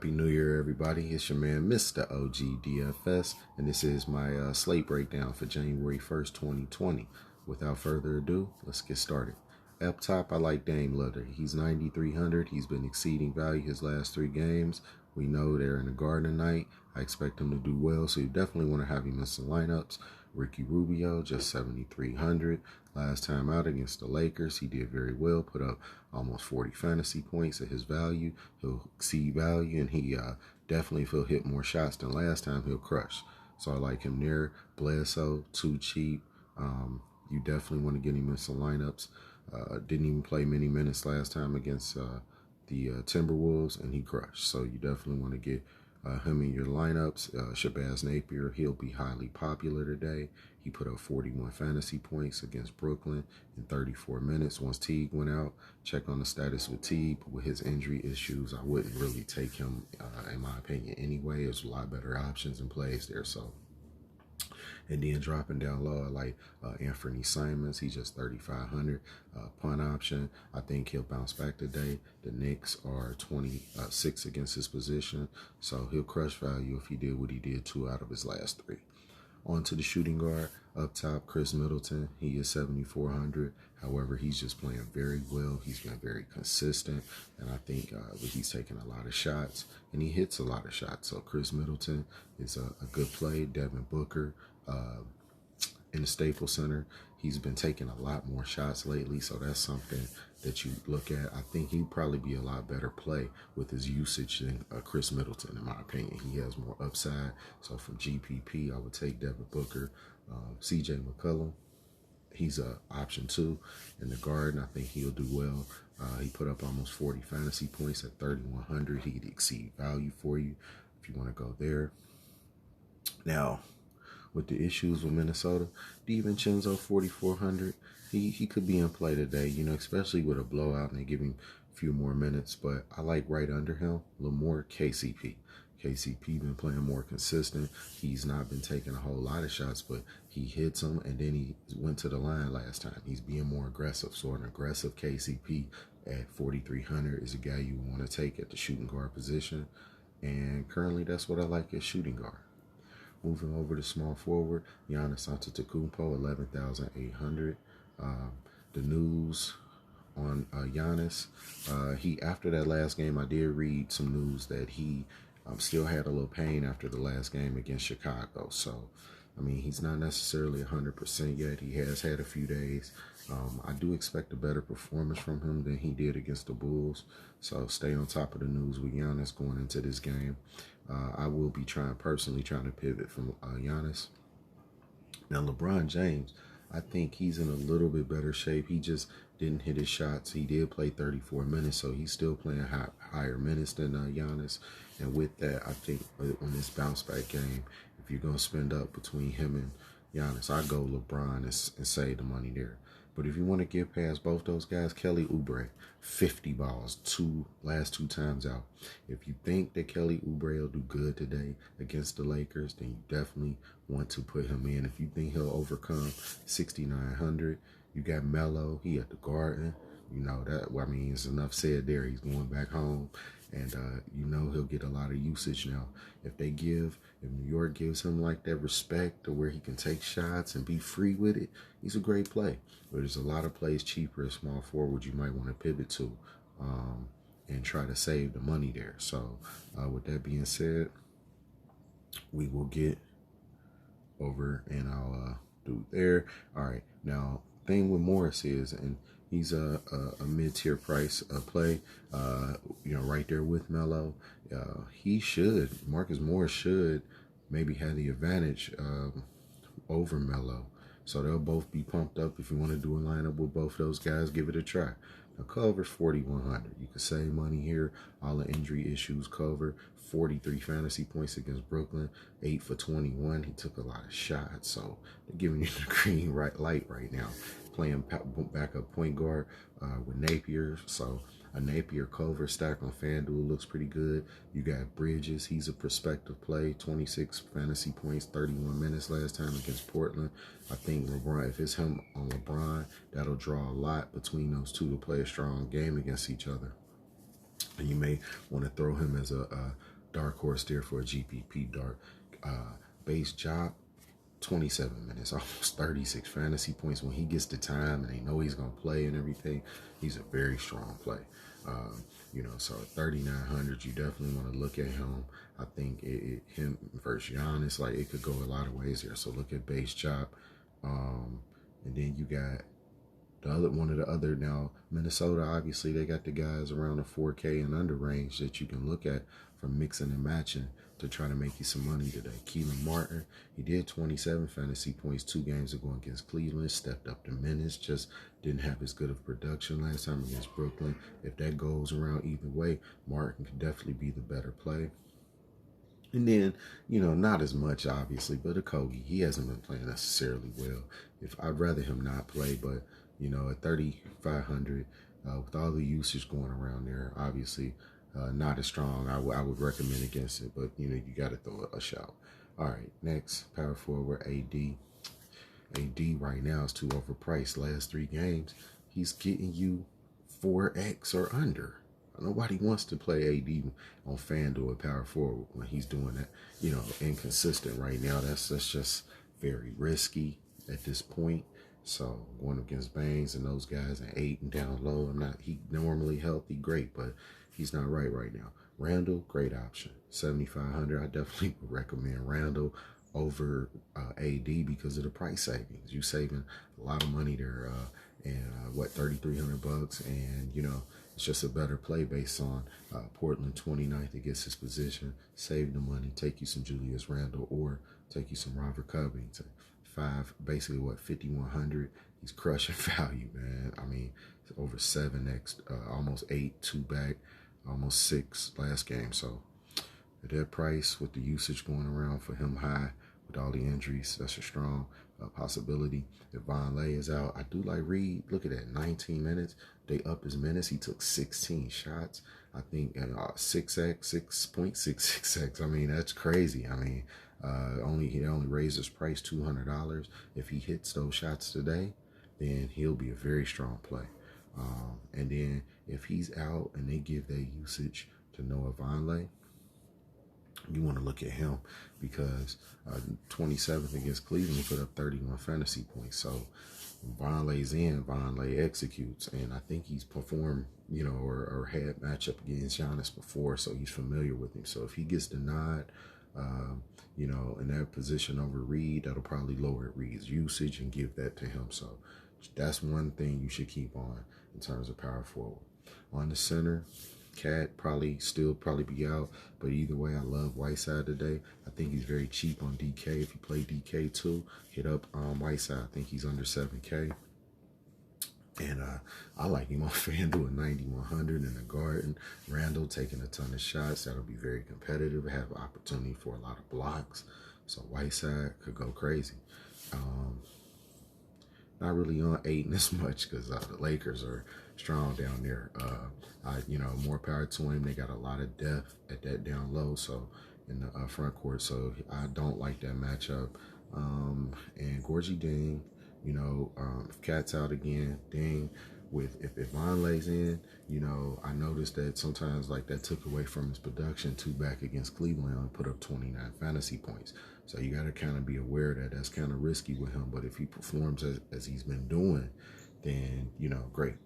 Happy New Year, everybody. It's your man, MrOgDfs, and this is my slate breakdown for January 1st, 2020. Without further ado, let's get started. Up top, I like Dame Lillard. He's 9,300. He's been exceeding value his last 3 games. We know they're in the Garden tonight. I expect him to do well, so you definitely want to have him in some lineups. Ricky Rubio, just 7,300. Last time out against the Lakers, he did very well, put up almost 40 fantasy points at his value. He'll exceed value, and he definitely, if he'll hit more shots than last time, he'll crush. So I like him there. Bledsoe, too cheap. You definitely want to get him in some lineups. Didn't even play many minutes last time against the Timberwolves, and he crushed. So you definitely want to get him in your lineups. Shabazz Napier, he'll be highly popular today. He put up 41 fantasy points against Brooklyn in 34 minutes. Once Teague went out, check on the status with Teague. With his injury issues, I wouldn't really take him, in my opinion, anyway. There's a lot better options and plays there. So, and then dropping down low, I like Anthony Simons. He's just 3,500. Punt option. I think he'll bounce back today. The Knicks are 26 against his position, so he'll crush value if he did what he did 2 out of his last 3. On to the shooting guard. Up top, Chris Middleton. He is 7,400. However, he's just playing very well. He's been very consistent, and I think he's taking a lot of shots, and he hits a lot of shots. So Chris Middleton is a good play. Devin Booker in the Staples Center, he's been taking a lot more shots lately, so that's something that you look at. I think he'd probably be a lot better play with his usage than Chris Middleton, in my opinion. He has more upside. So from GPP, I would take Devin Booker. CJ McCollum, he's an option too. In the Garden, I think he'll do well. He put up almost 40 fantasy points at 3,100. He'd exceed value for you if you want to go there. Now, with the issues with Minnesota, DiVincenzo, 4,400. He could be in play today, especially with a blowout and they give him a few more minutes. But I like right under him, a little more KCP. KCP been playing more consistent. He's not been taking a whole lot of shots, but he hits them, and then he went to the line last time. He's being more aggressive. So an aggressive KCP at 4,300 is a guy you want to take at the shooting guard position. And currently, that's what I like at shooting guard. Moving over to small forward, Giannis Antetokounmpo, 11,800. The news on Giannis, after that last game, I did read some news that he still had a little pain after the last game against Chicago. So, I mean, he's not necessarily 100% yet. He has had a few days. I do expect a better performance from him than he did against the Bulls. So stay on top of the news with Giannis going into this game. I will be personally trying to pivot from Giannis. Now, LeBron James, I think he's in a little bit better shape. He just didn't hit his shots. He did play 34 minutes, so he's still playing higher minutes than Giannis. And with that, I think on this bounce back game, if you're going to spend up between him and Giannis, I go LeBron and save the money there. But if you want to get past both those guys, Kelly Oubre, 50 balls, last 2 times out. If you think that Kelly Oubre will do good today against the Lakers, then you definitely want to put him in. If you think he'll overcome 6,900, you got Melo. He at the Garden. It's enough said there. He's going back home. And, he'll get a lot of usage now. If New York gives him like that respect to where he can take shots and be free with it, he's a great play. But there's a lot of plays cheaper at small forward you might want to pivot to and try to save the money there. So with that being said, we will get over and I'll do there. All right. Now, thing with Morris is, and he's a mid-tier price play, right there with Melo. Marcus Morris should maybe have the advantage over Melo. So they'll both be pumped up. If you want to do a lineup with both those guys, give it a try. Now, Culver's 4,100. You can save money here. All the injury issues covered. 43 fantasy points against Brooklyn. 8 for 21. He took a lot of shots. So they're giving you the green light right now. Playing backup point guard with Napier. So a Napier Culver stack on FanDuel looks pretty good. You got Bridges. He's a prospective play. 26 fantasy points, 31 minutes last time against Portland. I think LeBron, if it's him on LeBron, that'll draw a lot between those two to play a strong game against each other. And you may want to throw him as a dark horse there for a GPP dark. Base job, 27 minutes, almost 36 fantasy points. When he gets the time and they know he's going to play and everything, he's a very strong play. So at 3,900, you definitely want to look at him. I think him versus Giannis, like it could go a lot of ways here. So look at base chop. And then you got one of the other now, Minnesota, obviously they got the guys around the 4K and under range that you can look at for mixing and matching to try to make you some money today. Keelan Martin, he did 27 fantasy points 2 games ago against Cleveland, stepped up the minutes, just didn't have as good of production last time against Brooklyn. If that goes around either way, Martin could definitely be the better play. And then, not as much, obviously, but Okogie, he hasn't been playing necessarily well. I'd rather him not play, but, at 3,500, with all the usage going around there, obviously, not as strong. I would recommend against it, but, you got to throw a shout. All right, next, power forward, AD. AD right now is too overpriced. Last 3 games, he's getting you 4X or under. Nobody wants to play AD on FanDuel at power forward when he's doing that, inconsistent right now. That's just very risky at this point. So going against Bangs and those guys at 8 and down low, he normally healthy, great, but he's not right now. Randall, great option. 7,500, I definitely would recommend Randall over AD because of the price savings. You saving a lot of money there, and $3,300, and it's just a better play based on Portland 29th against his position. Save the money, take you some Julius Randle or take you some Robert Covington. 5,100. He's crushing value, man. I mean, it's over 7x, almost 8, 2 back, almost 6 last game. So at that price, with the usage going around for him high, with all the injuries, that's a strong possibility. If Vonleh is out, I do like Reed. Look at that, 19 minutes. They up his minutes. He took 16 shots. I think 6x, 6.66x. I mean, that's crazy. I mean, he only raised his price $200. If he hits those shots today, then he'll be a very strong play. And then if he's out and they give their usage to Noah Vonleh, you want to look at him because 27th against Cleveland, he put up 31 fantasy points. So Vonleh's in, Vonleh executes, and I think he's performed, or had matchup against Giannis before, so he's familiar with him. So if he gets the nod, in that position over Reed, that'll probably lower Reed's usage and give that to him. So that's one thing you should keep on in terms of power forward. On the center, Cat probably be out, but either way, I love Whiteside today. I think he's very cheap on DK. If you play DK too, hit up Whiteside. I think he's under 7K. And I like him on FanDuel at 9,100 in the Garden. Randall taking a ton of shots. That'll be very competitive. Have opportunity for a lot of blocks. So Whiteside could go crazy. Not really on 8 as much because the Lakers are strong down there. More power to him. They got a lot of depth at that down low, so in the front court. So I don't like that matchup. And Gorgie Ding, if Cat's out again, Ding. If Vonleh's in, I noticed that sometimes like that took away from his production. 2 back against Cleveland and put up 29 fantasy points. So you got to kind of be aware that that's kind of risky with him. But if he performs as he's been doing, then, great.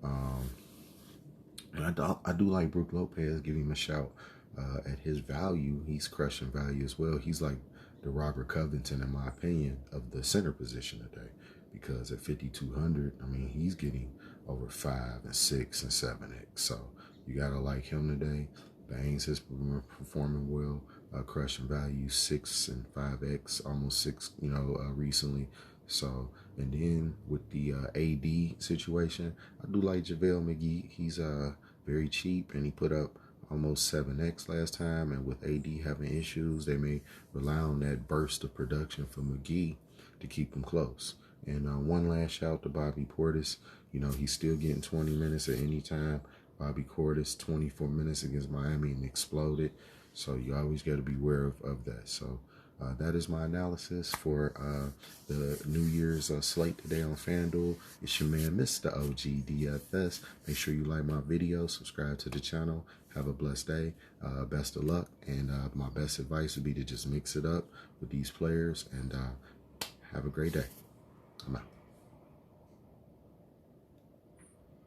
And I do like Brook Lopez. Give him a shout at his value. He's crushing value as well. He's like the Robert Covington, in my opinion, of the center position today. Because at 5,200, I mean, he's getting over 5 and 6 and 7x. So you got to like him today. Bangs is performing well. Crushing value 6 and 5x, almost 6, recently. So, and then with the AD situation, I do like JaVale McGee. He's very cheap, and he put up almost 7x last time. And with AD having issues, they may rely on that burst of production from McGee to keep him close. And one last shout to Bobby Portis. He's still getting 20 minutes at any time. Bobby Portis, 24 minutes against Miami and exploded. So you always got to be aware of that. So That is my analysis for the New Year's slate today on FanDuel. It's your man, MrOgDfs. Make sure you like my video, subscribe to the channel. Have a blessed day. Best of luck. And my best advice would be to just mix it up with these players and have a great day. I'm out.